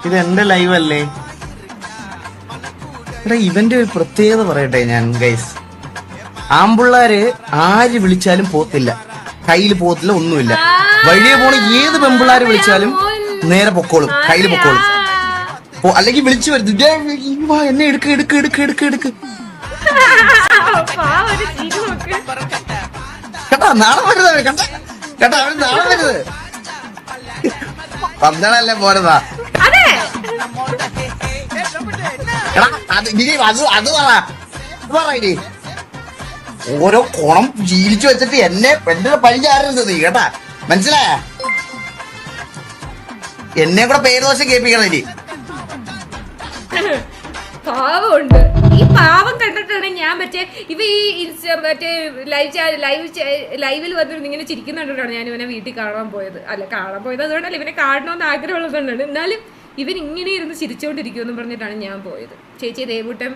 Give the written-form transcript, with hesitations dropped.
ഇത് എന്റെ ലൈവ് അല്ലേ? എടാ ഇവന്റെ ഒരു പ്രത്യേകത പറയട്ടെ ഞാൻ ഗൈസ്. ആമ്പിള്ളാര് ആര് വിളിച്ചാലും പോത്തില്ല, കയ്യില് പോത്തില്ല, ഒന്നുമില്ല. വഴിയെ പോണ ഏത് പെമ്പിള്ളാര് വിളിച്ചാലും നേരെ പൊക്കോളും, കയ്യില് പൊക്കോളും. അല്ലെങ്കിൽ വിളിച്ചു വരുന്നു, എന്നെ എടുക്ക് എടുക്ക് എടുക്ക് എടുക്ക് എടുക്ക്. കേട്ടാ നാളെ വരുന്നത്, കേട്ടാ കേട്ടാ അവര് നാളെ വരുന്നത്. പന്തളല്ലേ പോരതാ. അത് പറയേ ഓരോ കുണം ജീവിച്ചു വെച്ചിട്ട് എന്നെ എന്റെ പഴി ചാരരുത് നീ, കേട്ടാ മനസ്സിലായ? എന്നെ കൂടെ പേര് ദോഷം കേൾപ്പിക്കണം ഇനി. പാവമുണ്ട് ഈ പാവം കണ്ടിട്ടാണ് ഞാൻ മറ്റേ മറ്റേ ലൈവിൽ വന്നിരുന്നു ഇങ്ങനെ ചിരിക്കുന്നുണ്ടാണ് ഞാൻ ഇവനെ വീട്ടിൽ കാണാൻ പോയത്. കാണാൻ പോയത് അതുകൊണ്ടല്ല, ഇവനെ കാണണമെന്ന് ആഗ്രഹമുള്ളതുകൊണ്ടാണ്. എന്നാലും ഇവൻ ഇങ്ങനെ ഇരുന്ന് ചിരിച്ചുകൊണ്ടിരിക്കുമെന്ന് പറഞ്ഞിട്ടാണ് ഞാൻ പോയത്. ചേച്ചി ദേവൂട്ടൻ